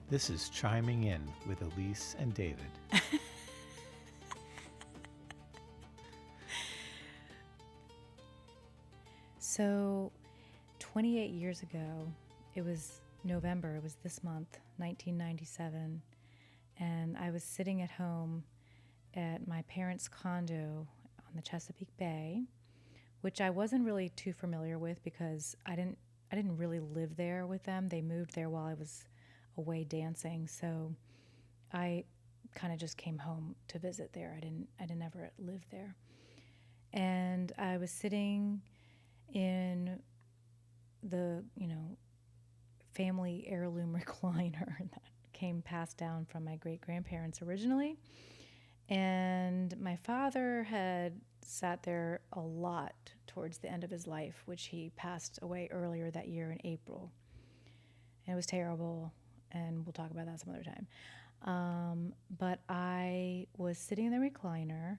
This is Chiming In with Elyse and David. So, 28 years ago, it was November, it was this month, 1997, and I was sitting at home at my parents' condo on the Chesapeake Bay, which I wasn't really too familiar with because I didn't really live there with them. They moved there while I was away dancing, so I kind of just came home to visit there. I didn't ever live there. And I was sitting in the, family heirloom recliner that came passed down from my great-grandparents originally. And my father had sat there a lot towards the end of his life, which he passed away earlier that year in April. And it was terrible, and we'll talk about that some other time. But I was sitting in the recliner,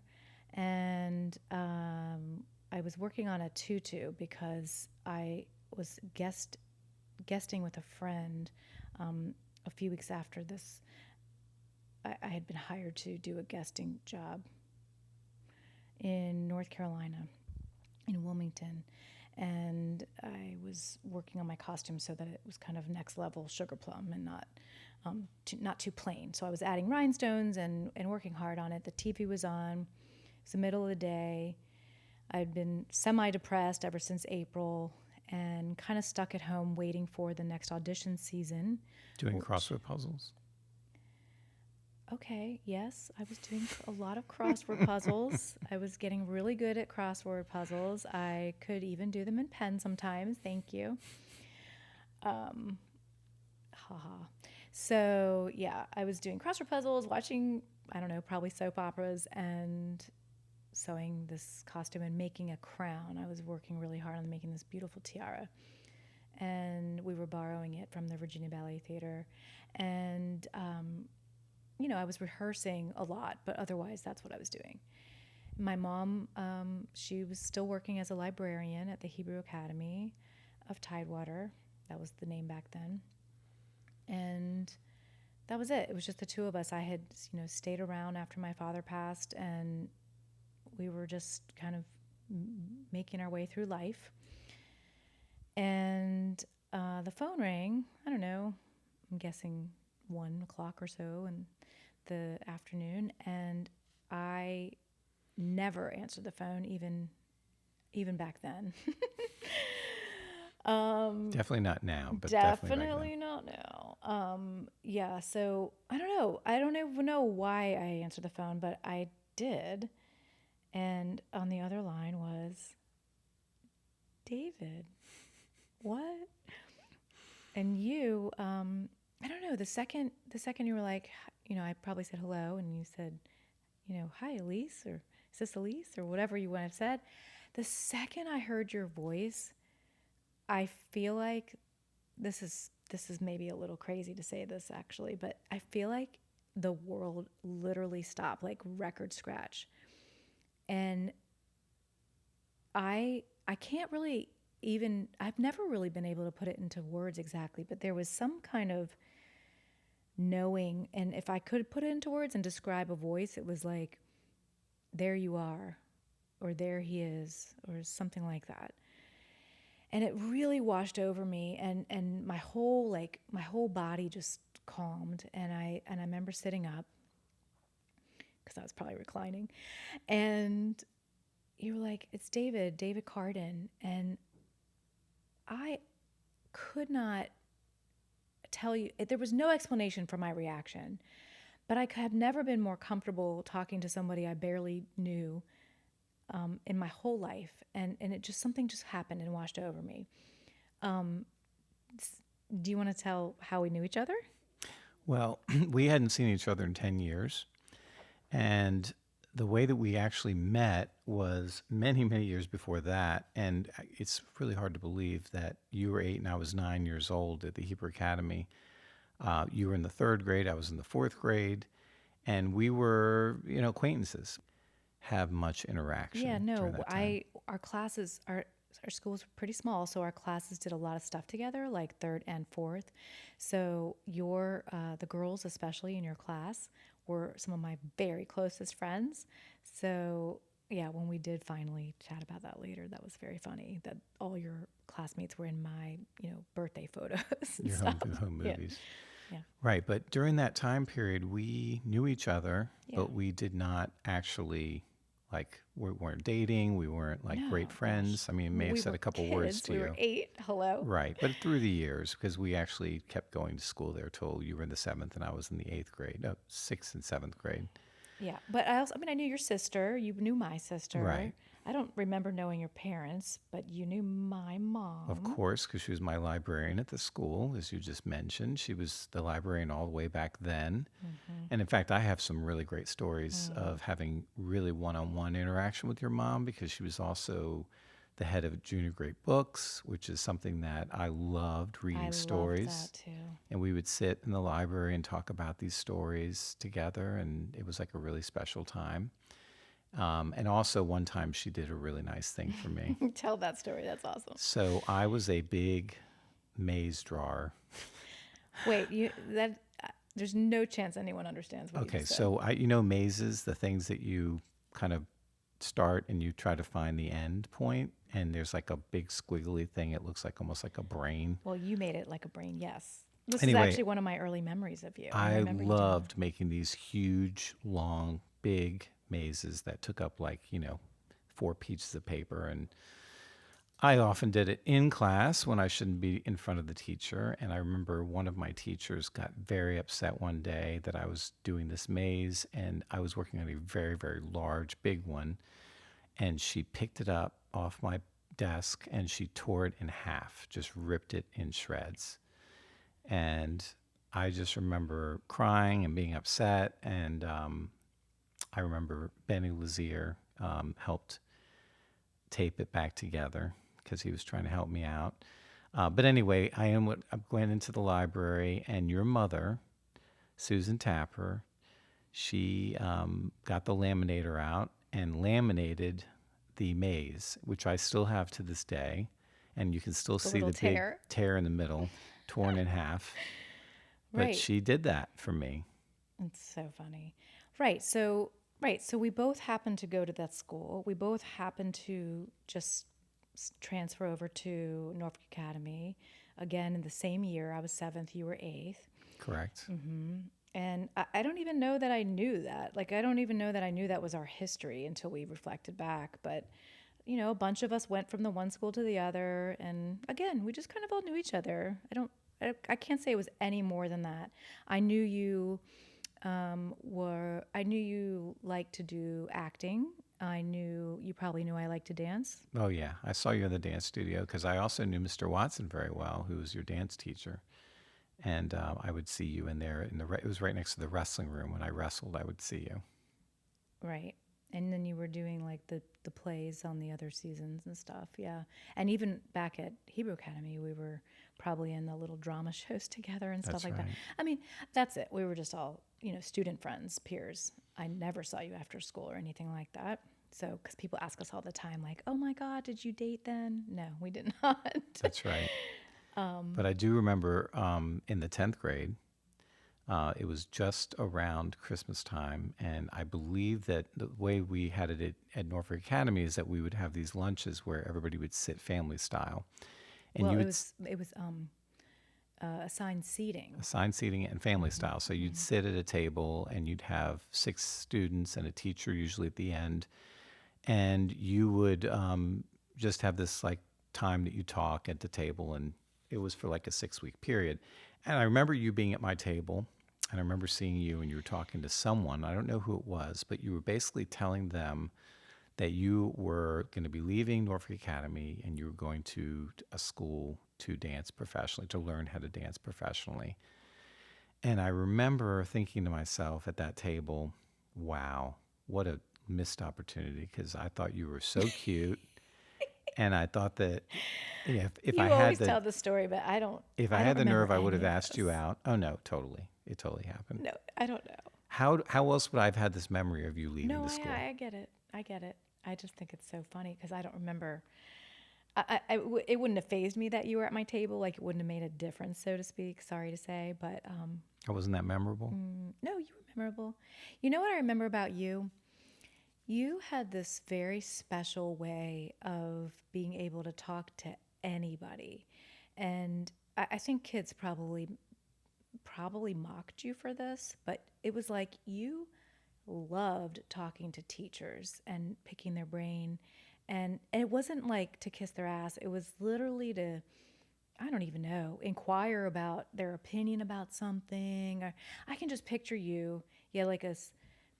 and I was working on a tutu because I was guesting with a friend a few weeks after this. I had been hired to do a guesting job in North Carolina, in Wilmington, and I was working on my costume so that it was kind of next level sugar plum and not too plain. So I was adding rhinestones and working hard on it. The TV was on. It was the middle of the day. I'd been semi-depressed ever since April and kind of stuck at home waiting for the next audition season. Doing crossword puzzles? Okay, yes, I was doing a lot of crossword puzzles. I was getting really good at crossword puzzles. I could even do them in pen sometimes. Thank you. So, yeah, I was doing crossword puzzles, watching, probably soap operas, and sewing this costume and making a crown. I was working really hard on making this beautiful tiara. And we were borrowing it from the Virginia Ballet Theater. And, I was rehearsing a lot, but otherwise that's what I was doing. My mom, she was still working as a librarian at the Hebrew Academy of Tidewater. That was the name back then. And that was it. It was just the two of us. I had, stayed around after my father passed, and we were just kind of making our way through life. And the phone rang, I don't know, I'm guessing 1 o'clock or so in the afternoon, and I never answered the phone, even back then. Definitely not now, but definitely not now. Yeah, so I don't know. I don't even know why I answered the phone, but I did. And on the other line was David. What? And you, I don't know, the second you were like, I probably said hello, and you said, hi, Elyse, or is this Elyse, or whatever you would have said. The second I heard your voice, I feel like this is maybe a little crazy to say this actually, but I feel like the world literally stopped, like record scratch. And I can't really I've never really been able to put it into words exactly, but there was some kind of knowing, and if I could put it into words and describe a voice, it was like, there you are, or there he is, or something like that. And it really washed over me, and my whole body just calmed, and I remember sitting up, because I was probably reclining, and you were like, it's David Carden, and I could not tell you, there was no explanation for my reaction, but I have never been more comfortable talking to somebody I barely knew in my whole life, and it just, something just happened and washed over me. Do you want to tell how we knew each other? Well, we hadn't seen each other in 10 years, and the way that we actually met was many, many years before that. And it's really hard to believe that you were 8 and I was 9 years old at the Hebrew Academy. You were in the 3rd grade, I was in the 4th grade, and we were, acquaintances. Have much interaction. Yeah, no, during that time. our classes are our school was pretty small, so our classes did a lot of stuff together, like third and fourth. So the girls, especially in your class, were some of my very closest friends. So yeah, when we did finally chat about that later, that was very funny that all your classmates were in my, birthday photos and Your stuff. home Yeah, movies. yeah, Right. But during that time period, we knew each other, yeah. but we did not actually, like, we weren't dating. We weren't like great No, gosh. friends. I mean, may have We said were a couple words kids. to We were you. 8. Hello. Right. But through the years, because we actually kept going to school there till you were in the seventh and I was in the eighth grade, no, sixth and seventh grade. Yeah, but I knew your sister. You knew my sister. Right. I don't remember knowing your parents, but you knew my Of mom. course, because she was my librarian at the school, as you just mentioned. She was the librarian all the way back then. And in fact, I have some really great stories of having really one on one interaction with your mom because she was also the head of junior grade books, which is something that I loved reading I loved stories. that too. And we would sit in the library and talk about these stories together. And it was like a really special time. And also, one time she did a really nice thing for me. Tell that story. That's awesome. So I was a big maze drawer. Wait, there's no chance anyone understands what you Okay, just said. so mazes, the things that you kind of start and you try to find the end point, and there's like a big squiggly thing. It looks like almost like a brain. Well, you made it like a brain. Yes. This is Anyway, actually one of my early memories of you. I remember you doing loved making these huge, long, big mazes that took up like, 4 pieces of paper. And I often did it in class when I shouldn't be in front of the teacher. And I remember one of my teachers got very upset one day that I was doing this maze and I was working on a very, very large, big one. And she picked it up off my desk and she tore it in half, just ripped it in shreds. And I just remember crying and being upset. And I remember Benny Lazier helped tape it back together because he was trying to help me out. But anyway, I went into the library, and your mother, Susan Tapper, she got the laminator out and laminated the maze, which I still have to this day. And you can still see little the big tear. tear in the middle, torn in half. But Right. she did that for me. It's so funny. Right. So we both happened to go to that school. We both happened to just transfer over to Norfolk Academy again in the same year. I was 7th, you were 8th. Correct. And I don't even know that I knew that. Like, I don't even know that I knew that was our history until we reflected back. But, a bunch of us went from the one school to the other. And again, we just kind of all knew each other. I can't say it was any more than that. I knew you I knew you liked to do acting. You probably knew I liked to dance. Oh, yeah. I saw you in the dance studio because I also knew Mr. Watson very well, who was your dance teacher. And I would see you in there. It was right next to the wrestling room. When I wrestled, I would see you. Right. And then you were doing like the plays on the other seasons and stuff. Yeah. And even back at Hebrew Academy, we were probably in the little drama shows together and stuff That's like that. right. I mean, that's it. We were just all, student friends, peers. I never saw you after school or anything like that. So, because people ask us all the time, like, oh my God, did you date then? No, we did not. That's right. But I do remember in the 10th grade, it was just around Christmas time. And I believe that the way we had it at Norfolk Academy is that we would have these lunches where everybody would sit family style. And Well, you it would was assigned seating. assigned seating and family style. So you'd sit at a table and you'd have 6 students and a teacher usually at the end. And you would just have this like time that you talk at the table, and it was for like a 6-week period. And I remember you being at my table, and I remember seeing you and you were talking to someone. I don't know who it was, but you were basically telling them that you were going to be leaving Norfolk Academy and you were going to a school to dance professionally, to learn how to dance professionally. And I remember thinking to myself at that table, wow, what a missed opportunity, because I thought you were so cute. And I thought that if You I had always tell the story, but I don't. if I don't had the nerve, remember I would have any of asked you this. out. Oh no, totally. It totally happened. No, I don't know. How else would I have had this memory of you leaving No, the school? I get it. I get it. I just think it's so funny because I don't remember. it wouldn't have phased me that you were at my table. Like, it wouldn't have made a difference, so to speak. Sorry to say, but Oh, wasn't that memorable? no, you were memorable. You know what I remember about you? You had this very special way of being able to talk to anybody, and I think kids probably mocked you for this, but it was like you loved talking to teachers and picking their brain. And it wasn't like to kiss their ass. It was literally to, I don't even know, inquire about their opinion about something. Or I can just picture you, yeah, like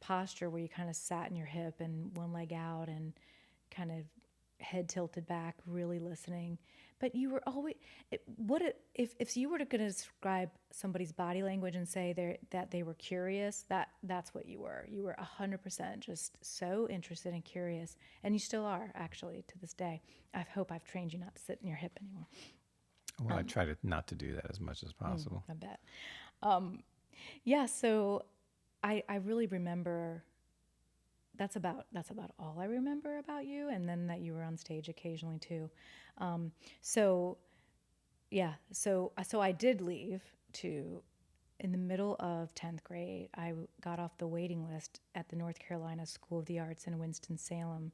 posture where you kind of sat in your hip and one leg out and kind of head tilted back, really listening. But you were always, if you were going to describe somebody's body language and say that they were curious, that's what you were. You were 100% just so interested and curious, and you still are actually to this day. I hope I've trained you not to sit in your hip anymore. Well, I try not to do that as much as possible. I bet. Yeah. So I really remember. That's about all I remember about you, and then that you were on stage occasionally too. So yeah, so I did leave to in the middle of 10th grade. I got off the waiting list at the North Carolina School of the Arts in Winston-Salem,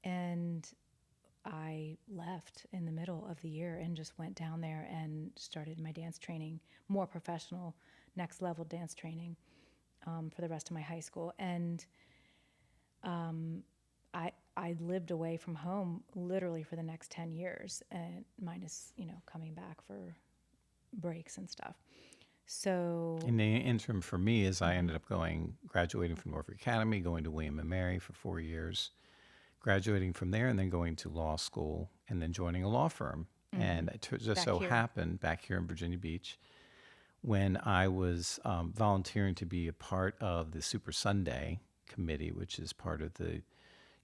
and I left in the middle of the year and just went down there and started my dance training, more professional, next level dance training for the rest of my high school. And I lived away from home literally for the next 10 years, and minus, coming back for breaks and stuff. So In the interim for me is I ended up graduating from Norfolk Academy, going to William and Mary for 4 years, graduating from there and then going to law school and then joining a law firm. And it just so happened back here in Virginia Beach when I was volunteering to be a part of the Super Sunday Committee, which is part of the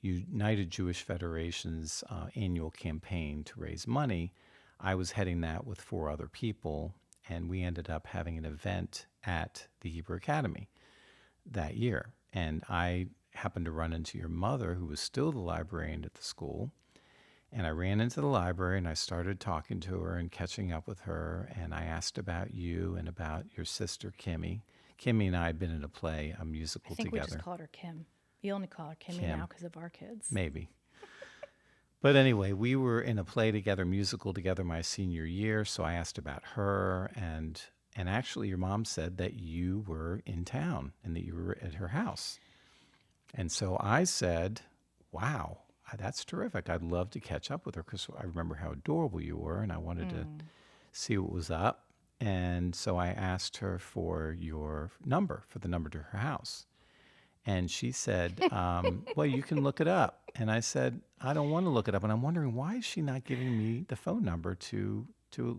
United Jewish Federation's annual campaign to raise money. I was heading that with 4 other people, and we ended up having an event at the Hebrew Academy that year. And I happened to run into your mother, who was still the librarian at the school. And I ran into the library and I started talking to her and catching up with her. And I asked about you and about your sister, Kimmy. Kimmy and I had been in a play, a musical I think together. we just called her Kim. You only call her Kimmy Kim. now because of our kids. Maybe. But anyway, we were in a play together, musical together my senior year. So I asked about her. And actually, your mom said that you were in town and that you were at her house. And so I said, wow, that's terrific. I'd love to catch up with her because I remember how adorable you were and I wanted to see what was up. And so I asked her for your number, for the number to her house. And she said, well, you can look it up. And I said, I don't want to look it up. And I'm wondering, why is she not giving me the phone number to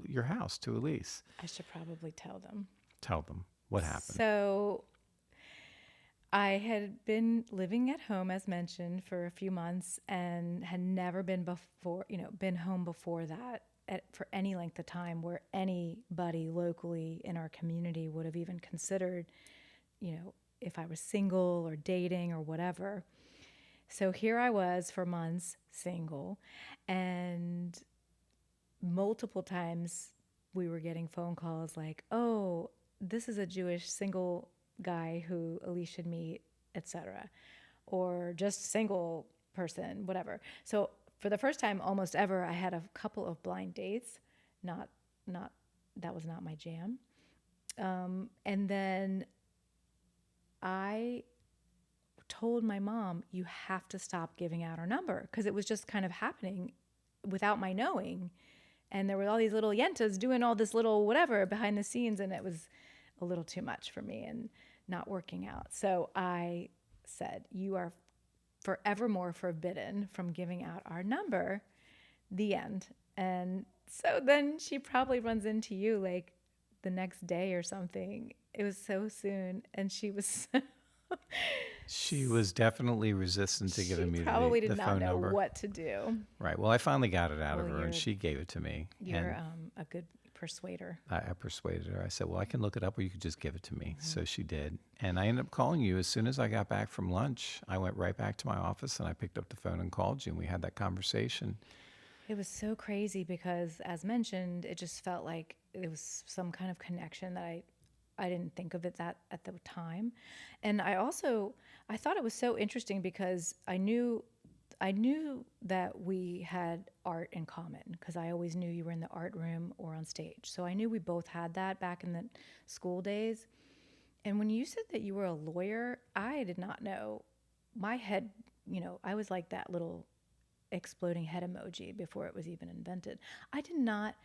your house, to Elyse? I should probably tell them. Tell them what happened. So I had been living at home, as mentioned, for a few months and had never been home before that for any length of time where anybody locally in our community would have even considered, if I was single or dating or whatever. So here I was for months, single, and multiple times we were getting phone calls like, oh, this is a Jewish single guy who Elyse should meet, etc., or just single person, whatever. So for the first time almost ever, I had a couple of blind dates. Not that was not my jam. And then I told my mom, you have to stop giving out our number, because it was just kind of happening without my knowing. And there were all these little yentas doing all this little whatever behind the scenes, and it was a little too much for me and not working out. So I said, you are forevermore forbidden from giving out our number, the end. And so then she probably runs into you like the next day or something. It was so soon. And she was... She was definitely resistant to giving me the phone number. She probably did not know what to do. Right. Well, I finally got it out of her, and she gave it to me. You're a good persuader. I persuaded her. I said, well, I can look it up, or you could just give it to me. So she did. And I ended up calling you. As soon as I got back from lunch, I went right back to my office, and I picked up the phone and called you, and we had that conversation. It was so crazy because, as mentioned, it just felt like it was some kind of connection that I didn't think of it that at the time. And I thought it was so interesting because I knew that we had art in common because I always knew you were in the art room or on stage. So I knew we both had that back in the school days. And when you said that you were a lawyer, I did not know. My head, I was like that little exploding head emoji before it was even invented. I could not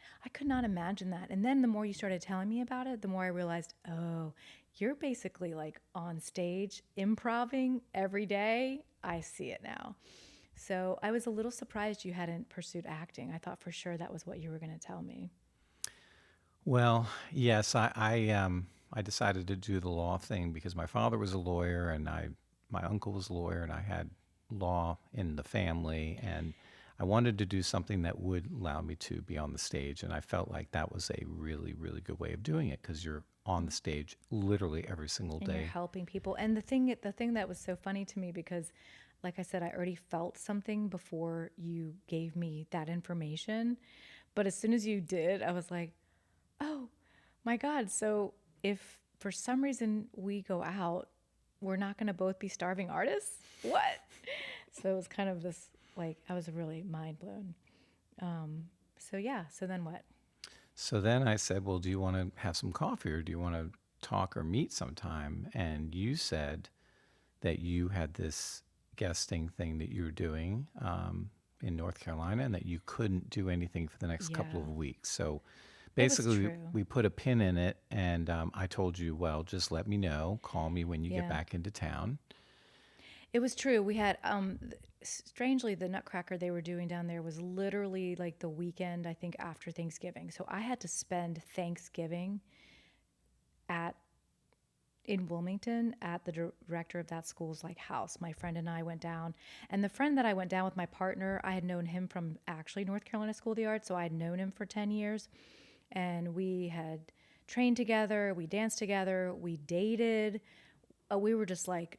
imagine that. And then the more you started telling me about it, the more I realized, oh, you're basically like on stage improving every day. I see it now. So I was a little surprised you hadn't pursued acting. I thought for sure that was what you were going to tell me. Well, yes, I decided to do the law thing because my father was a lawyer and my uncle was a lawyer and I had law in the family and I wanted to do something that would allow me to be on the stage and I felt like that was a really really good way of doing it because you're on the stage literally every single And you're day. helping people. And the thing that was so funny to me because like I said, I already felt something before you gave me that information. But as soon as you did, I was like, oh my God. So if for some reason we go out, we're not going to both be starving artists? What? So it was kind of this, like, I was really mind blown. So yeah. So then what? So then I said, "Well, do you want to have some coffee or do you want to talk or meet sometime?" And you said that you had this guesting thing that you were doing in North Carolina and that you couldn't do anything for the next couple of Yeah, weeks. So it was basically, true. we put a pin in it, and I told you, well, just let me know. Call me when you get Yeah. back into town. It was true. We had, strangely, the Nutcracker they were doing down there was literally like the weekend, I think, after Thanksgiving. So I had to spend Thanksgiving at in Wilmington at the director of that school's like house. My friend and I went down, and the friend that I went down with, my partner, I had known him from actually North Carolina School of the Arts, so I had known him for 10 years, and we had trained together, we danced together, we dated. We were just like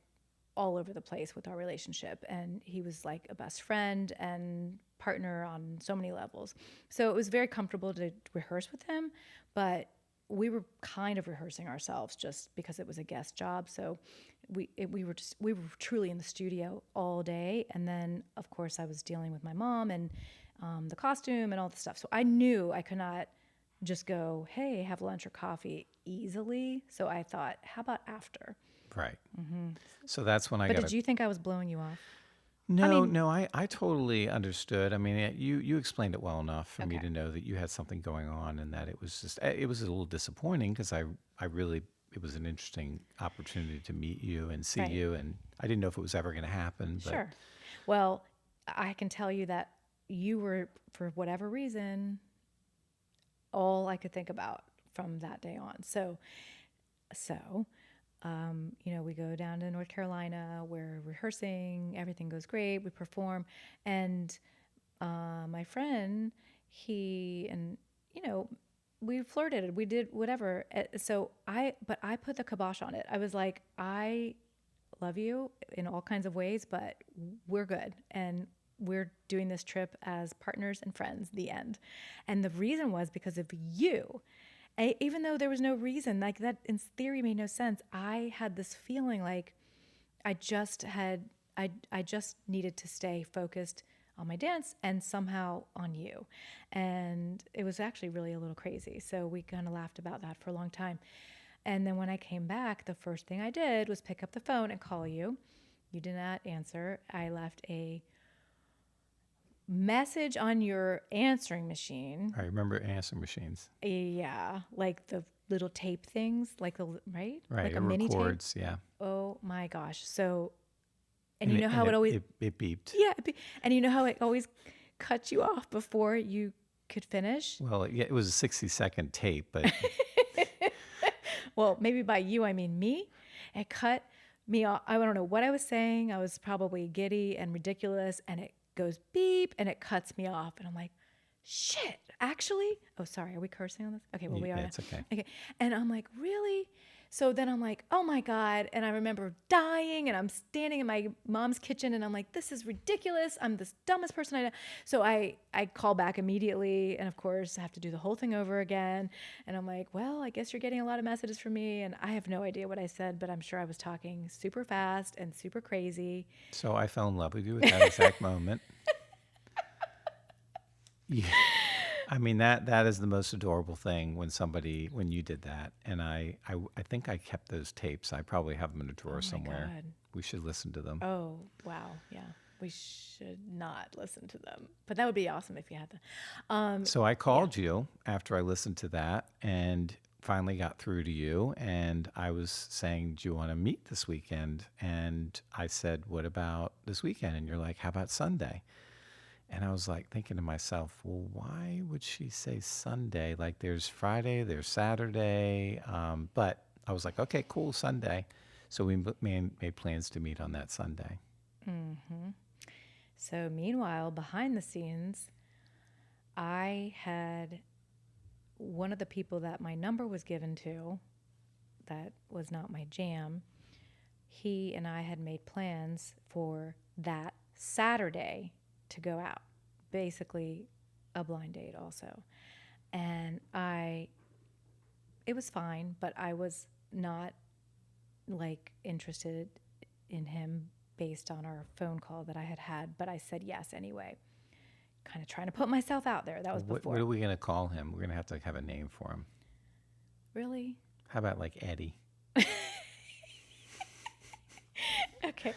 all over the place with our relationship, and he was like a best friend and partner on so many levels. So it was very comfortable to rehearse with him, but we were kind of rehearsing ourselves just because it was a guest job. So we were truly in the studio all day, and then of course I was dealing with my mom and the costume and all the stuff. So I knew I could not just go, hey, have lunch or coffee easily. So I thought, how about after? Right. So that's when I But got did a. you think I was blowing you off? I No, mean, no, I totally understood. I mean, you explained it well enough for me okay, to know that you had something going on and that it was just, it was a little disappointing because I really, it was an interesting opportunity to meet you and see right, you. And I didn't know if it was ever going to happen, but sure. Well, I can tell you that you were, for whatever reason, all I could think about from that day on. So, we go down to North Carolina, we're rehearsing, everything goes great, we perform, and my friend, and you know, we flirted, we did whatever. But I put the kibosh on it. I was like, I love you in all kinds of ways, but we're good. And we're doing this trip as partners and friends, the end. And the reason was because of you. Even though there was no reason, like that in theory made no sense, I had this feeling like I just had, I just needed to stay focused on my dance and somehow on you. And it was actually really a little crazy. So we kind of laughed about that for a long time. And then when I came back, the first thing I did was pick up the phone and call you. You did not answer. I left a message on your answering machine. I remember answering machines. Yeah, like the little tape things, right? Right. Like It a mini tape. records. Yeah. Oh my gosh. So, and And you it, know and how it it, always, it, it beeped. yeah, and you know how it always cuts you off before you could finish? Well, yeah, it was a 60-second tape, but Well, maybe by you, I mean me. It cut me off. I don't know what I was saying. I was probably giddy and ridiculous, and it goes beep and it cuts me off. And I'm like, shit, actually? Oh, sorry. Are we cursing on this? Okay, well, we are yeah, now. it's okay. Okay. And I'm like, really? So then I'm like, oh my God. And I remember dying and I'm standing in my mom's kitchen and I'm like, this is ridiculous. I'm the dumbest person I know. So I call back immediately. And of course, I have to do the whole thing over again. And I'm like, well, I guess you're getting a lot of messages from me. And I have no idea what I said, but I'm sure I was talking super fast and super crazy. So I fell in love with you at that exact moment. Yeah. I mean that is the most adorable thing when you did that, and I think I kept those tapes. I probably have them in a Oh drawer my somewhere. God. We should listen to them. Oh, wow. Yeah. We should not listen to them, but that would be awesome if you had them. So I Yeah. called you after I listened to that and finally got through to you, and I was saying, "Do you want to meet this weekend?" And I said, "What about this weekend?" And you're like, "How about Sunday?" And I was like thinking to myself, well, why would she say Sunday? Like there's Friday, there's Saturday. But I was like, okay, cool, Sunday. So we made plans to meet on that Sunday. So meanwhile, behind the scenes, I had one of the people that my number was given to, that was not my jam. He and I had made plans for that Saturday to go out, basically a blind date also. And it was fine, but I was not like interested in him based on our phone call that I had had, but I said yes anyway. Kind of trying to put myself out there. That was What are before. we going to call him? We're going to have a name for him. Really? How about like Eddie? Okay.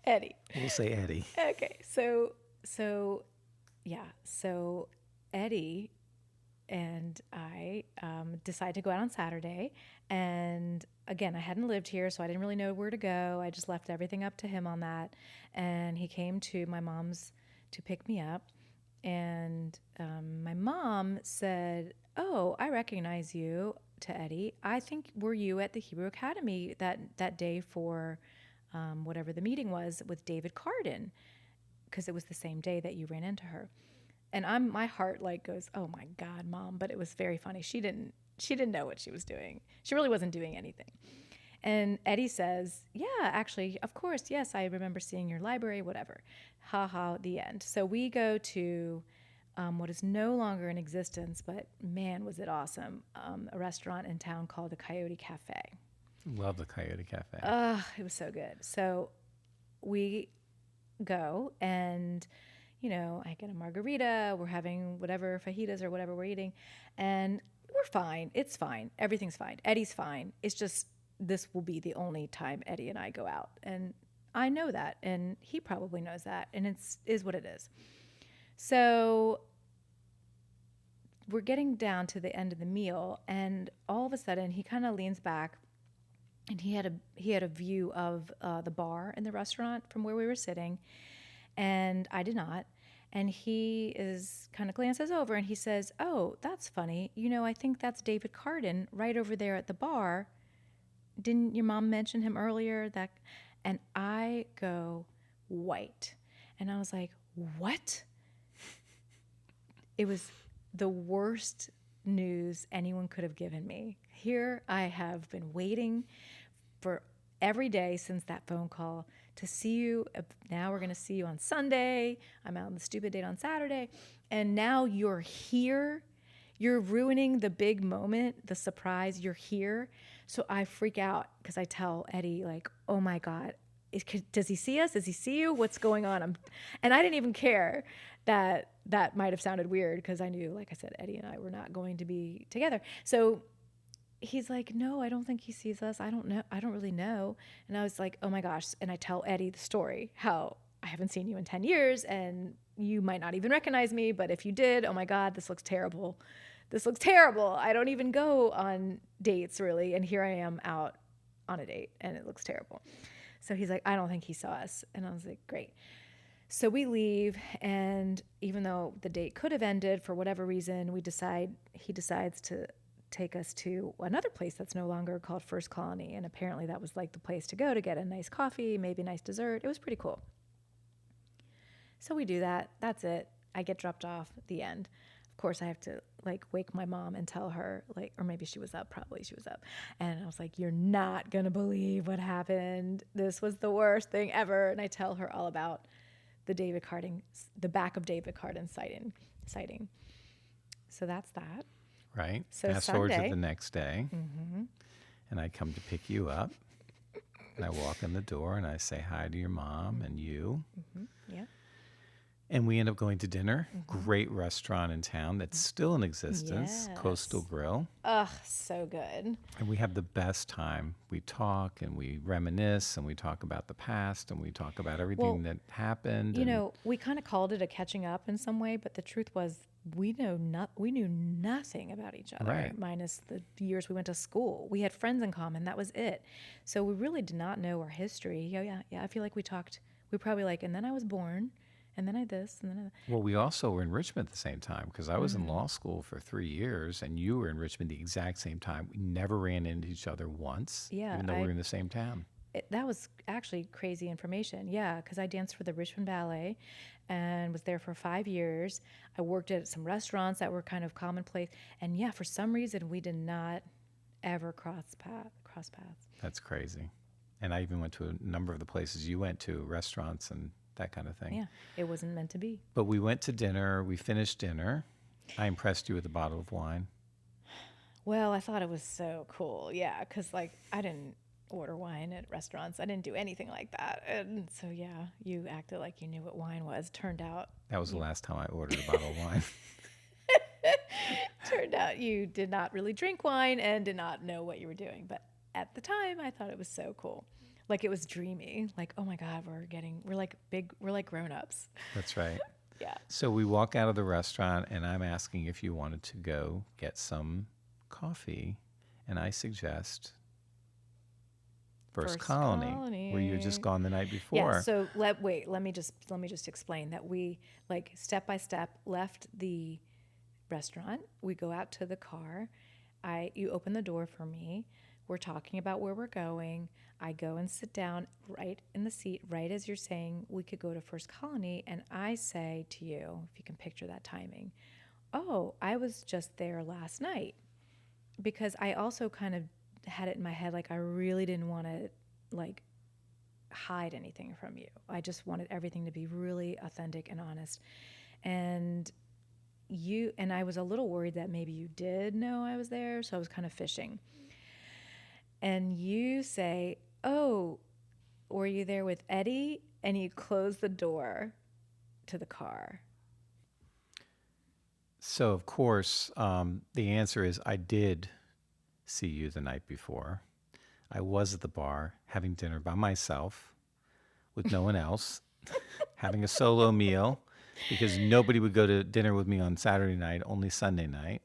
Eddie. We'll say Eddie. Okay. So yeah. So Eddie and I decided to go out on Saturday. And again, I hadn't lived here, so I didn't really know where to go. I just left everything up to him on that. And he came to my mom's to pick me up. And my mom said, "Oh, I recognize you," to Eddie. "I think were you at the Hebrew Academy that day for whatever the meeting was with David Carden?" Because it was the same day that you ran into her. And my heart like goes, "Oh my God, Mom!" But it was very funny. She didn't know what she was doing. She really wasn't doing anything. And Eddie says, "Yeah, actually, of course, yes, I remember seeing your library, whatever." Ha ha, the end. So we go to what is no longer in existence, but man, was it awesome, a restaurant in town called the Coyote Cafe. Love the Coyote Cafe. It was so good. So we go and, I get a margarita. We're having whatever fajitas or whatever we're eating. And we're fine. It's fine. Everything's fine. Eddie's fine. It's just this will be the only time Eddie and I go out. And I know that. And he probably knows that. And is what it is. So we're getting down to the end of the meal. And all of a sudden, he kind of leans back. And he had a view of the bar in the restaurant from where we were sitting, and I did not. And he is kind of glances over and he says, "Oh, that's funny. I think that's David Carden right over there at the bar. Didn't your mom mention him earlier?" And I go white, and I was like, "What?" It was the worst news anyone could have given me. Here I have been waiting for every day since that phone call to see you. Now we're going to see you on Sunday. I'm out on the stupid date on Saturday. And now you're here. You're ruining the big moment, the surprise. You're here. So I freak out because I tell Eddie, like, "Oh my God, does he see us? Does he see you? What's going on?" And I didn't even care that might have sounded weird because I knew, like I said, Eddie and I were not going to be together. So he's like, "No, I don't think he sees us. I don't know. I don't really know." And I was like, "Oh my gosh." And I tell Eddie the story, how I haven't seen you in 10 years and you might not even recognize me. But if you did, oh my God, this looks terrible. This looks terrible. I don't even go on dates really. And here I am out on a date and it looks terrible. So he's like, "I don't think he saw us." And I was like, "Great." So we leave, and even though the date could have ended for whatever reason, he decides to take us to another place that's no longer called First Colony, and apparently that was like the place to go to get a nice coffee, maybe a nice dessert. It was pretty cool. So we do that. That's it. I get dropped off. The end. of course, I have to like wake my mom and tell her, like, or maybe she was up, probably she was up. And I was like, you're not going to believe what happened. This was the worst thing ever. And I tell her all about the back of David Cardin sighting. So that's that. Right. So Fast forward to Sunday. the next day, and I come to pick you up, and I walk in the door, and I say hi to your mom and you. Yeah. And we end up going to dinner. Great restaurant in town that's still in existence, Yes. Coastal Grill. Ugh, so good. And we have the best time. We talk and we reminisce and we talk about the past and we talk about everything that happened. You know, we kind of called it a catching up in some way, but the truth was we knew nothing about each other, Right. minus the years we went to school. We had friends in common. That was it. So we really did not know our history. Yeah. I feel like we probably like, and then I was born, and then I this, and then I that. Well, we also were in Richmond at the same time because I was in law school for 3 years and you were in Richmond the exact same time. We never ran into each other once, Yeah, even though we were in the same town. That was actually crazy information. Yeah, because I danced for the Richmond Ballet and was there for 5 years. I worked at some restaurants that were kind of commonplace. And yeah, for some reason, we did not ever cross paths. That's crazy. And I even went to a number of the places you went to, restaurants and that kind of thing. Yeah, it wasn't meant to be. But we went to dinner. We finished dinner. I impressed you with a bottle of wine. Well, I thought it was so cool. Yeah, because like I didn't order wine at restaurants. I didn't do anything like that. And so, yeah, you acted like you knew what wine was. Turned out That was the last time I ordered a bottle of wine. you did not really drink wine and did not know what you were doing. But at the time, I thought it was so cool. Like it was dreamy. Like, oh my God, we're like grown-ups. That's right. Yeah. So we walk out of the restaurant, and I'm asking if you wanted to go get some coffee, and I suggest First Colony, where you had just gone the night before. Yeah. So let me just explain that we like step by step left the restaurant. We go out to the car. You open the door for me. We're talking about where we're going. I go and sit down right in the seat, right as you're saying we could go to First Colony. And I say to you, if you can picture that timing, oh, I was just there last night. Because I also kind of had it in my head, like I really didn't want to like hide anything from you. I just wanted everything to be really authentic and honest. And I was a little worried that maybe you did know I was there. So I was kind of fishing. And you say, oh, were you there with Eddie? And you close the door to the car. So, of course, the answer is I did see you the night before. I was at the bar having dinner by myself with no one else, having a solo meal because nobody would go to dinner with me on Saturday night, only Sunday night.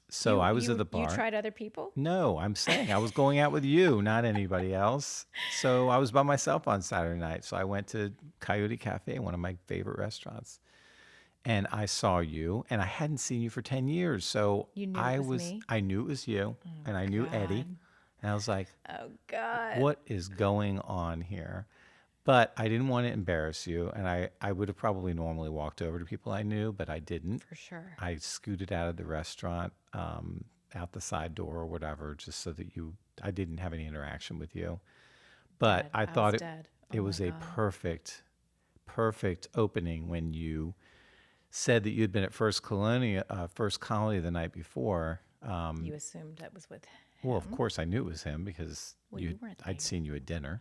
So I was at the bar. You tried other people? No, I'm saying I was going out with you, not anybody else. So I was by myself on Saturday night. So I went to Coyote Cafe, one of my favorite restaurants. And I saw you, and I hadn't seen you for 10 years. So You knew it was me? I knew it was you, and I knew Eddie. God. And I was like, Oh, God. what is going on here? But I didn't want to embarrass you, and I would have probably normally walked over to people I knew, but I didn't. For sure. I scooted out of the restaurant, out the side door or whatever, just so that I didn't have any interaction with you. But Dead. I thought was dead. it Oh was my a God. perfect opening when you said that you'd been at First Colony the night before. You assumed that was with him. Well, of course I knew it was him because Well, you weren't I'd there. seen you at dinner.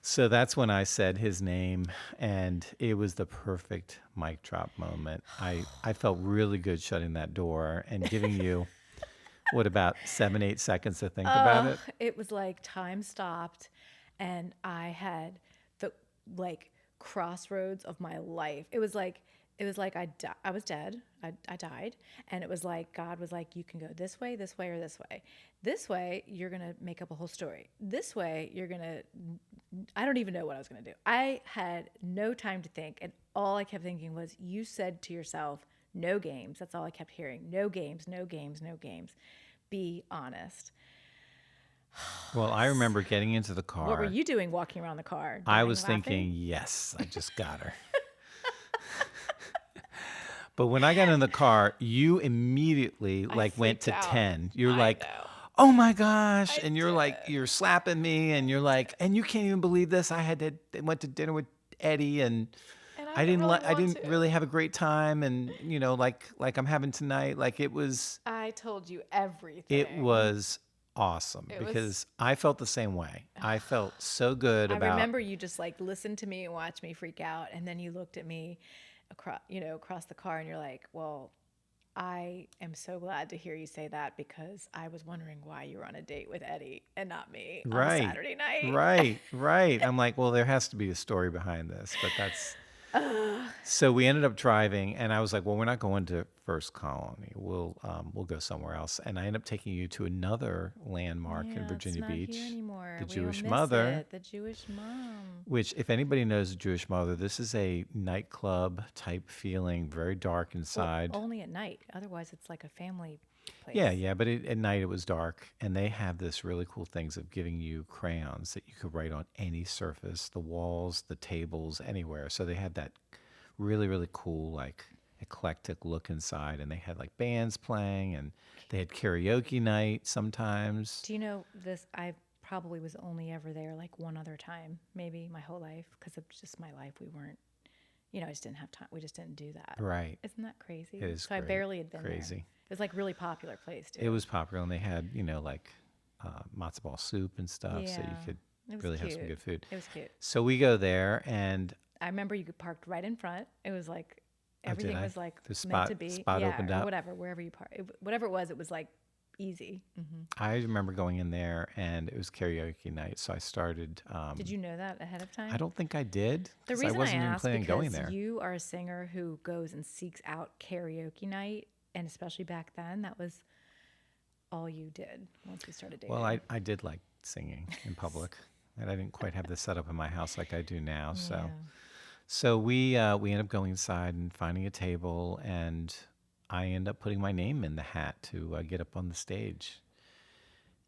So that's when I said his name, and it was the perfect mic drop moment. I felt really good shutting that door and giving you, what, about 7-8 seconds to think about it? It was like time stopped, and I had the like crossroads of my life. It was like I was dead. I died, and it was like God was like, you can go this way, or this way. This way, you're gonna make up a whole story. This way, you're gonna. I don't even know what I was gonna do. I had no time to think, and all I kept thinking was, you said to yourself, no games. That's all I kept hearing. No games. No games. No games. Be honest. Well, I remember getting into the car. What were you doing walking around the car? I Dying was laughing? thinking, yes, I just got her. But when I got in the car, you immediately I like went freaked to out. 10. You're I like, know. oh my gosh. I And you're like, did. you're slapping me and you're like, and you can't even believe this. Went to dinner with Eddie and And I didn't really I want didn't to. really have a great time. And like I'm having tonight, like I told you it everything. was awesome It was. because I felt the same way. I felt so good I about, remember you just like listened to me and watched me freak out, and then you looked at me across the car, and you're like, "Well, I am so glad to hear you say that because I was wondering why you were on a date with Eddie and not me on a right, Saturday night." right. I'm like, well, there has to be a story behind this, but that's so we ended up driving, and I was like, "Well, we're not going to First Colony. We'll go somewhere else." And I ended up taking you to another landmark in Yeah, it's Virginia not here Beach, anymore. the We will Jewish miss Mother. it. The Jewish mom. Which, if anybody knows the Jewish Mother, this is a nightclub type feeling, very dark Well, inside. only at night. Otherwise, it's like a family Yeah, place. yeah, but at night it was dark, and they have this really cool things of giving you crayons that you could write on any surface, the walls, the tables, anywhere. So they had that really, really cool, like eclectic look inside, and they had like bands playing, and they had karaoke night sometimes. Do you know this? I probably was only ever there like one other time, maybe my whole life, because of just my life. We weren't, I just didn't have time. We just didn't do that. Right. Isn't that crazy? It is So I great. barely had been there. Crazy. It was like really popular place It too. was popular, and they had, like matzo ball soup and stuff, so you Yeah, could it was really have some cute. good food. It was cute. So we go there, and I remember you parked right in front. It was like oh, did everything I? was like The meant to be. spot Yeah, opened or up. whatever, wherever you park, whatever it was like easy. I remember going in there, and it was karaoke night, so I started. Did you know that ahead of I time? don't think I did The because I reason I wasn't even ask planning on going because there. you are a singer who goes and seeks out karaoke night, and especially back then, that was all you did once we started dating. Well, I did like singing in public, and I didn't quite have this set up in my house like I do now. Yeah. So we end up going inside and finding a table, and I end up putting my name in the hat to get up on the stage,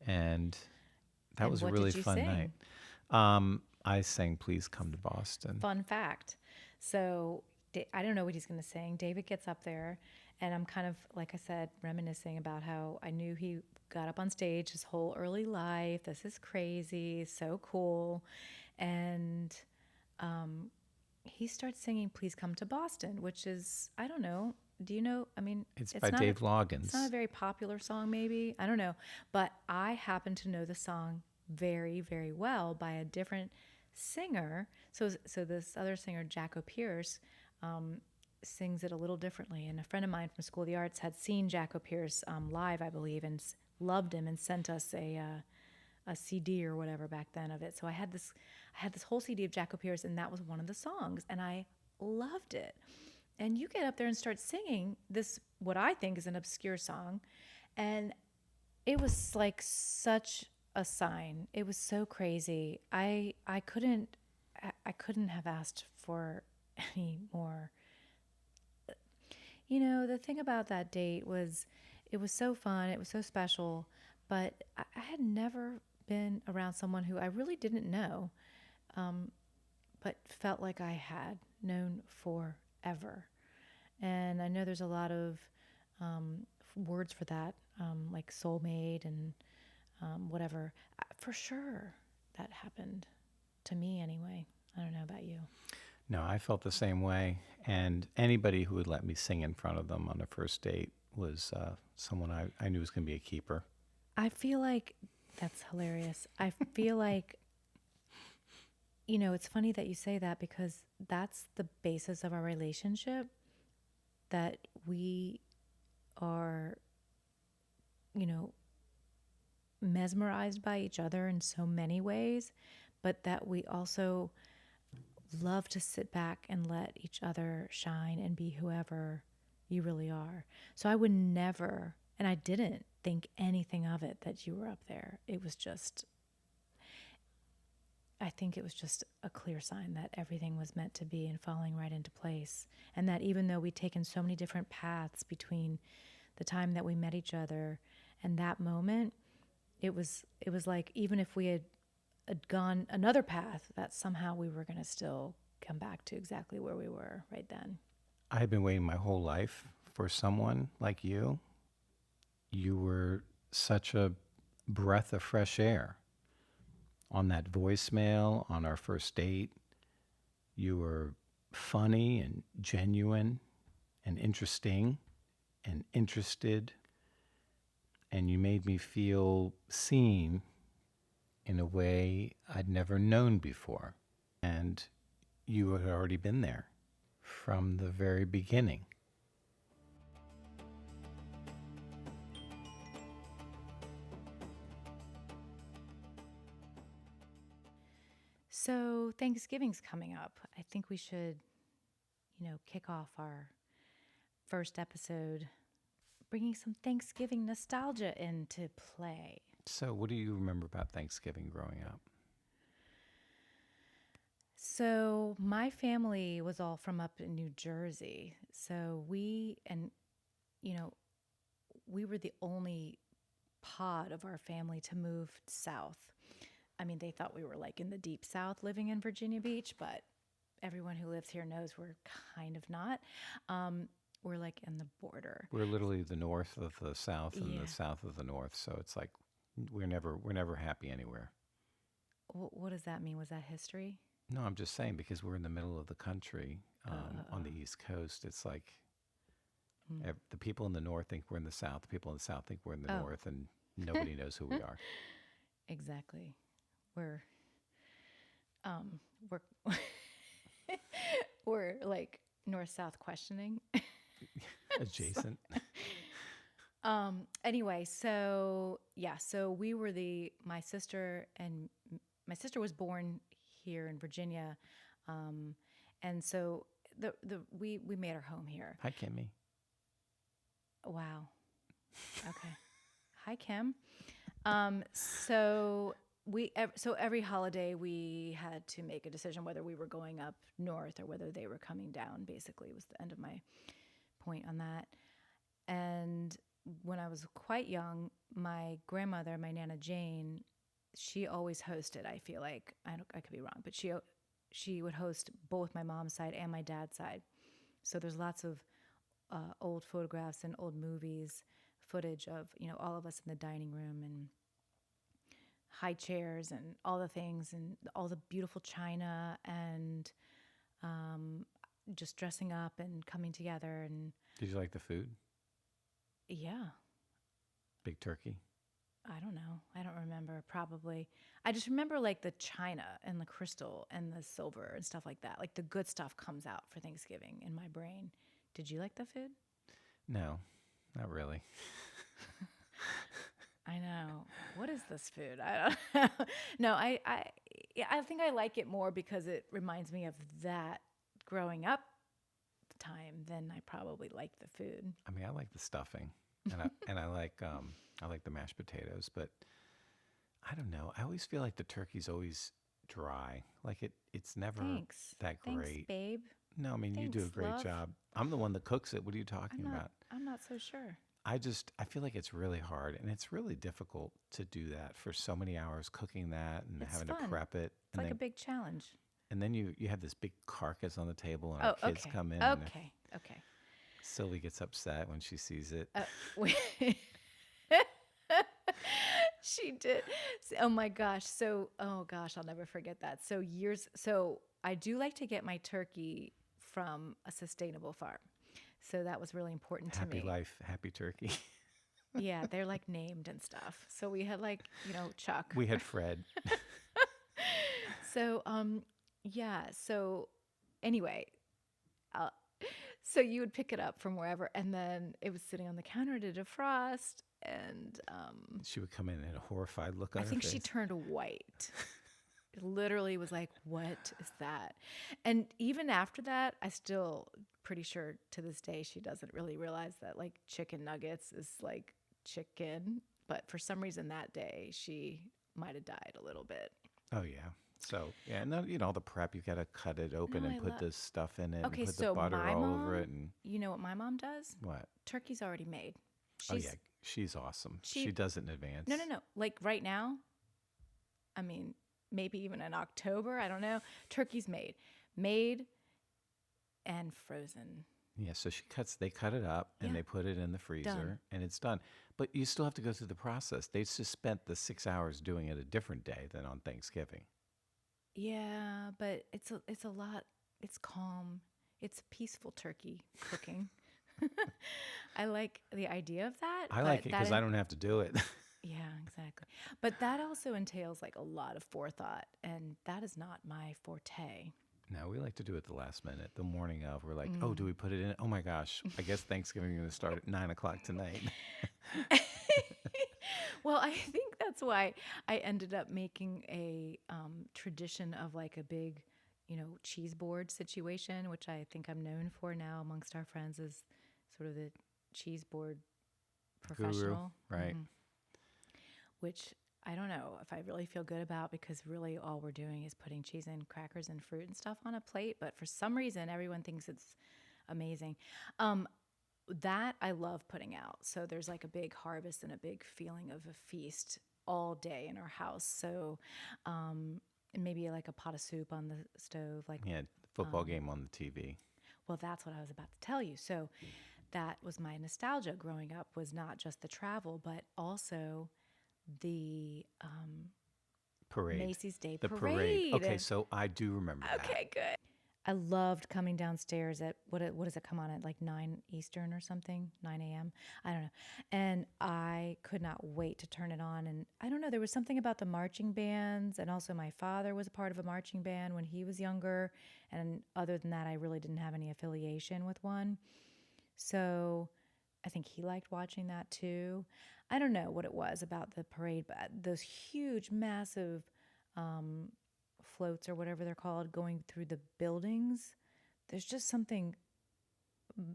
and that And was a what really did you fun sing? night. I sang "Please Come to Boston." Fun fact. So I don't know what he's going to sing. David gets up there, and I'm kind of, like I said, reminiscing about how I knew he got up on stage his whole early life. This is crazy, so cool. And he starts singing "Please Come to Boston," which is, I don't know. Do you know? I mean, It's by Dave it's not a Loggins. very popular song, maybe. I don't know. But I happen to know the song very, very well by a different singer. So this other singer, Jacko Pierce, sings it a little differently. And a friend of mine from School of the Arts had seen Jacko Pierce live, I believe, and loved him and sent us a CD or whatever back then of it. So I had this whole CD of Jacko Pierce, and that was one of the songs, and I loved it. And you get up there and start singing this, what I think is an obscure song, and it was like such a sign. It was so crazy. I couldn't have asked for any more. The thing about that date was it was so fun, it was so special, but I had never been around someone who I really didn't know, but felt like I had known forever. And I know there's a lot of words for that, like soulmate and whatever. For sure, that happened to me anyway. I don't know about you. No, I felt the same way. And anybody who would let me sing in front of them on a first date was someone I knew was going to be a keeper. I feel like that's hilarious. I feel like, it's funny that you say that because that's the basis of our relationship, that we are, mesmerized by each other in so many ways, but that we also love to sit back and let each other shine and be whoever you really are. So I would never, and I didn't think anything of it that you were up there. I think it was just a clear sign that everything was meant to be and falling right into place. And that even though we'd taken so many different paths between the time that we met each other and that moment, it was like even if we had gone another path, that somehow we were going to still come back to exactly where we were right then. I had been waiting my whole life for someone like you. You were such a breath of fresh air on that voicemail on our first date. You were funny and genuine and interesting and interested, and you made me feel seen in a way I'd never known before. And you had already been there from the very beginning. So Thanksgiving's coming up. I think we should, kick off our first episode bringing some Thanksgiving nostalgia into play. So, what do you remember about Thanksgiving growing up? So my family was all from up in New Jersey. So we were the only pod of our family to move south. I mean, they thought we were like in the deep south living in Virginia Beach, but everyone who lives here knows we're kind of not. We're like in the border. We're literally the north of the south and Yeah. the south of the north, so it's like we're never happy anywhere. What does that mean? Was that history? No, I'm just saying because we're in the middle of the country on the East Coast. It's like the people in the north think we're in the south. The people in the south think we're in the Oh. north, and nobody knows who we are. Exactly. We're we're we're like north-south questioning. Adjacent. Anyway, so we were my sister was born here in Virginia, and so we made our home here. Hi, Kimmy. Wow. Okay. Hi, Kim. So every holiday we had to make a decision whether we were going up north or whether they were coming down. Basically, was the end of my point on that. And when I was quite young, my grandmother, my Nana Jane, she always hosted. I feel like I could be wrong, but she would host both my mom's side and my dad's side. So there's lots of old photographs and old movies, footage of all of us in the dining room and high chairs and all the things and all the beautiful china and just dressing up and coming together. And Did you like the food? yeah, Big turkey. I don't know. I don't remember. Probably. I just remember like the china and the crystal and the silver and stuff like that. Like the good stuff comes out for Thanksgiving in my brain. Did you like the food? No, not really. I know. What is this food? I don't know. No, I think I like it more because it reminds me of that growing up time than I probably like the food. I mean, I like the stuffing, and I like the mashed potatoes, but I don't know. I always feel like the turkey's always dry. Like it's never Thanks. that great. Thanks, babe. No, I mean you do a Thanks, great love. job. I'm the one that cooks it. What are you talking about? I'm not so sure. I feel like it's really hard and it's really difficult to do that for so many hours cooking that and It's having fun. to prep it. It's like a big challenge. And then you have this big carcass on the table and Oh, our kids okay. come in and Okay. Sylvie gets upset when she sees it. Wait. She did. Oh my gosh. Oh gosh, I'll never forget that. So I do like to get my turkey from a sustainable farm. So that was really important to me. Happy life, happy turkey. Yeah, they're like named and stuff. So we had like, Chuck. We had Fred. So, yeah. So anyway, so you would pick it up from wherever, and then it was sitting on the counter to defrost, and She would come in and a horrified look on I her think face. she turned white. It literally was like, what is that? And even after that, I still pretty sure to this day she doesn't really realize that like chicken nuggets is like chicken. But for some reason that day she might have died a little bit. Oh yeah. So yeah, and then all the prep, you got to cut it open No, and I put love- the stuff in it Okay, and put so the butter my all over mom- it and You know what my mom does? what? Turkey's already made. Oh yeah, she's awesome. she- She does it in advance. No. Like right now, I mean, maybe even in October, I don't know. Turkey's made and frozen. Yeah, so they cut it up and Yeah. they put it in the freezer Done. and it's done. But you still have to go through the process. They just spent the 6 hours doing it a different day than on Thanksgiving. Yeah, but it's a lot. It's calm. It's peaceful turkey cooking. I like the idea of that, I like but it because I don't have to do it. yeah, exactly. But that also entails like a lot of forethought, and that is not my forte. No, we like to do it the last minute, the morning of. We're like, oh, do we put it in? Oh my gosh, I guess Thanksgiving is going to start at 9 o'clock tonight. Well, I think that's why I ended up making a tradition of like a big, cheese board situation, which I think I'm known for now amongst our friends as sort of the cheese board Guru, professional. right? Which I don't know if I really feel good about because really all we're doing is putting cheese and crackers and fruit and stuff on a plate. But for some reason, everyone thinks it's amazing. That I love putting out. So there's like a big harvest and a big feeling of a feast all day in our house. So and maybe like a pot of soup on the stove. Like, Yeah, football game on the TV. well, that's what I was about to tell you. So that was my nostalgia growing up, was not just the travel, but also the Parade. Macy's Day The Parade. Okay, so I do remember that. Okay, good. I loved coming downstairs at what does it come on at, like 9 Eastern or something, 9 a.m. I don't know. And I could not wait to turn it on. And I don't know, there was something about the marching bands, and also my father was a part of a marching band when he was younger. And other than that, I really didn't have any affiliation with one. So I think he liked watching that too. I don't know what it was about the parade, but those huge, massive floats or whatever they're called going through the buildings, there's just something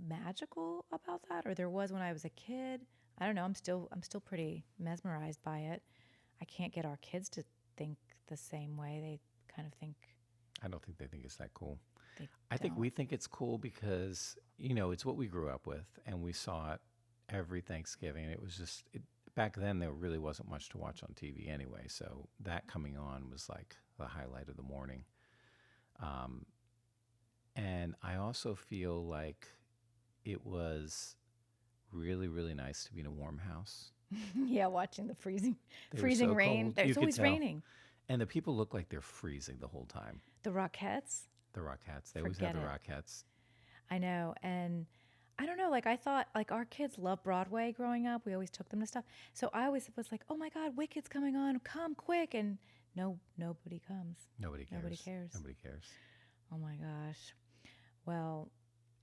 magical about that, or there was when I was a kid. I don't know. I'm still pretty mesmerized by it. I can't get our kids to think the same way. They kind of think I don't think they think it's that cool. they I think don't. we think it's cool because, it's what we grew up with and we saw it every Thanksgiving. And it was just, back then there really wasn't much to watch on TV anyway. So that coming on was like the highlight of the morning. And I also feel like it was really, really nice to be in a warm house. Yeah, watching the freezing They were freezing so rain. cold. You There's could always tell. raining. And the people look like they're freezing the whole time. The Rockettes. The Rockettes. They always have Forget the it. Rockettes. I know. And I don't know, like I thought like our kids love Broadway growing up. We always took them to stuff. So I always was like, oh my God, Wicked's coming on. Come quick. And no, nobody comes. Nobody cares. Nobody cares. Nobody cares. Oh my gosh. Well,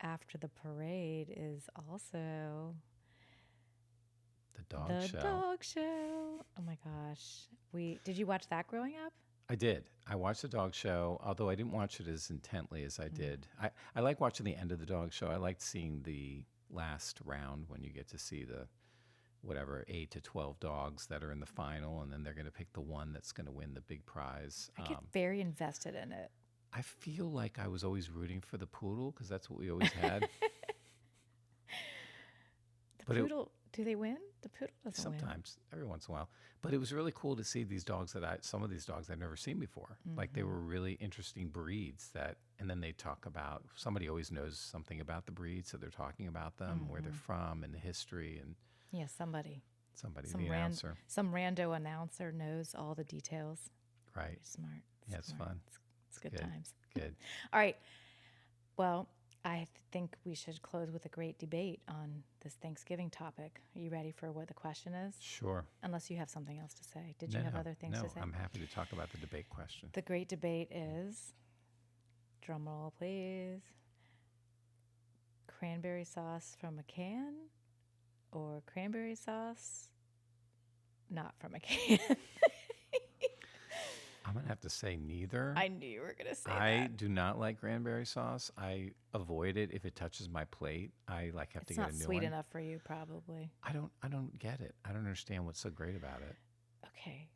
after the parade is also The dog the show. dog show. Oh my gosh. Did you watch that growing up? I did. I watched the dog show, although I didn't watch it as intently as I did. I like watching the end of the dog show. I liked seeing the last round when you get to see the 8 to 12 dogs that are in the final, and then they're going to pick the one that's going to win the big prize. I get very invested in it. I feel like I was always rooting for the poodle because that's what we always had. The But poodle, do they win? The poodle doesn't win. sometimes, every once in a while. But it was really cool to see these dogs some of these dogs I'd never seen before. Like they were really interesting breeds and then they talk about, somebody always knows something about the breed, so they're talking about them, where they're from, and the history, and Yeah, somebody. the announcer. Some rando announcer knows all the details. Right. Smart. Yeah, it's smart. fun. It's good Good. times. Good. All right. Well, I think we should close with a great debate on this Thanksgiving topic. Are you ready for what the question is? Sure. Unless you have something else to say. Did you have other things to say? No, I'm happy to talk about the debate question. The great debate is, drum roll please, cranberry sauce from a can or cranberry sauce not from a can? I'm going to have to say neither. I knew you were going to say I that. do not like cranberry sauce. I avoid it if it touches my plate. I have to It's get not a new sweet one. enough for you, probably. I don't get it. I don't understand what's so great about it. Okay.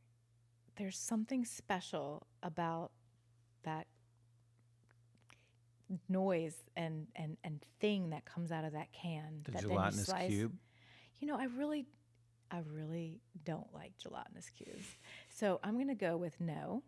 There's something special about that noise and thing that comes out of that can. The that then you gelatinous slice. cube. I really don't like gelatinous cubes. So I'm going to go with no,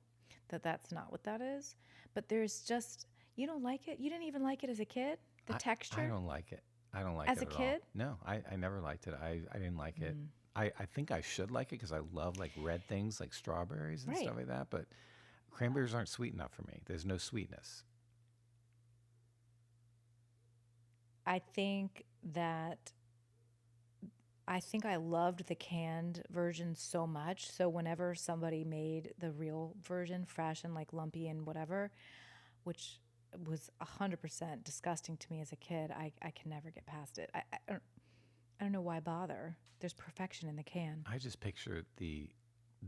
that's not what that is. But there's just, You don't like it? You didn't even like it as a kid? The I texture? don't like it. I don't like As it a at all. kid? No, I never liked it. I didn't like it. I think I should like it because I love like red things like strawberries and Right. stuff like that. But cranberries aren't sweet enough for me. There's no sweetness. I think that I loved the canned version so much. So whenever somebody made the real version, fresh and like lumpy and whatever, which was 100% disgusting to me as a kid, I can never get past it. I don't know why bother. There's perfection in the can. I just picture the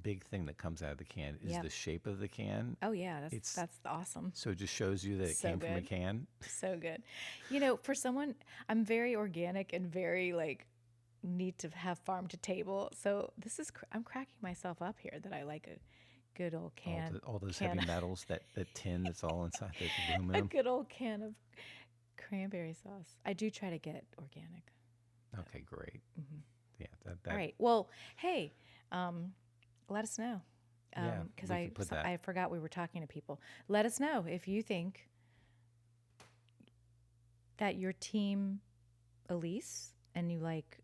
big thing that comes out of the can is Yep. the shape of the can. Oh yeah, It's that's awesome. so it just shows you that it So came from a good. can. So good. You know, for someone, I'm very organic and very like need to have farm to table. So I'm cracking myself up here that I like a good old can. All those can heavy metals, that tin that's all inside the a aluminum. good old can of cranberry sauce. I do try to get organic. Okay, great. Yeah, All right. Well, hey, let us know. Yeah, Because we could put that. I forgot we were talking to people. Let us know if you think that your team Elyse and you like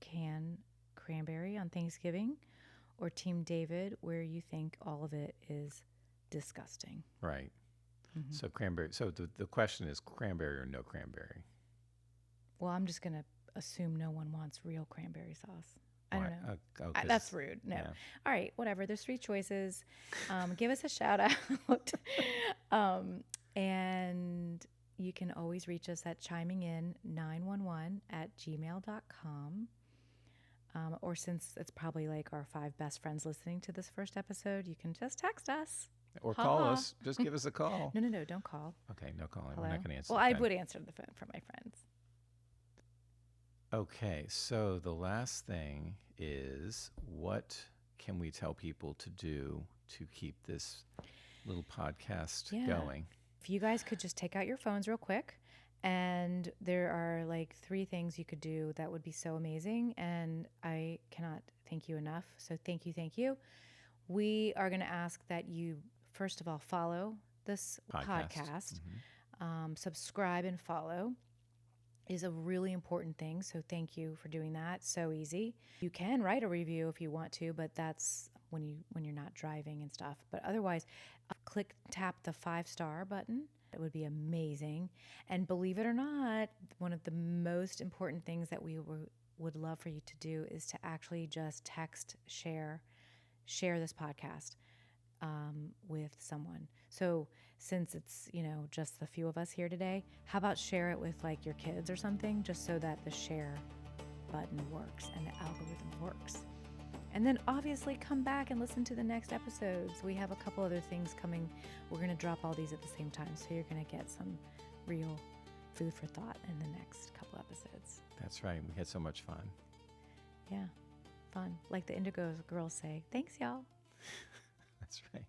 canned cranberry on Thanksgiving, or Team David, where you think all of it is disgusting. Right. So cranberry. So the question is cranberry or no cranberry? Well, I'm just going to assume no one wants real cranberry sauce. I don't Why? know. Oh, That's rude. No. yeah. All right, whatever. There's 3 choices. Give us a shout out. And you can always reach us at chimingin911@gmail.com. Or since it's probably like our 5 best friends listening to this first episode, you can just text us. Or Ha call ha. us. Just give us a call. No, don't call. Okay, no calling. Hello? We're not going to answer. Well, the I phone. would answer the phone for my friends. Okay, so the last thing is what can we tell people to do to keep this little podcast going? If you guys could just take out your phones real quick, and there are like 3 things you could do that would be so amazing, and I cannot thank you enough. So thank you. We are going to ask that you, first of all, follow this podcast. Subscribe and follow is a really important thing. So thank you for doing that. So easy. You can write a review if you want to, but that's when you're not driving and stuff. But otherwise, tap the 5-star button. It would be amazing. And believe it or not, one of the most important things that we would love for you to do is to actually just text, share this podcast with someone. So since it's, just the few of us here today, how about share it with like your kids or something, just so that the share button works and the algorithm works. And then obviously come back and listen to the next episodes. We have a couple other things coming. We're going to drop all these at the same time, so you're going to get some real food for thought in the next couple episodes. That's right. We had so much fun. Yeah, fun. Like the Indigo girls say, thanks, y'all. That's right.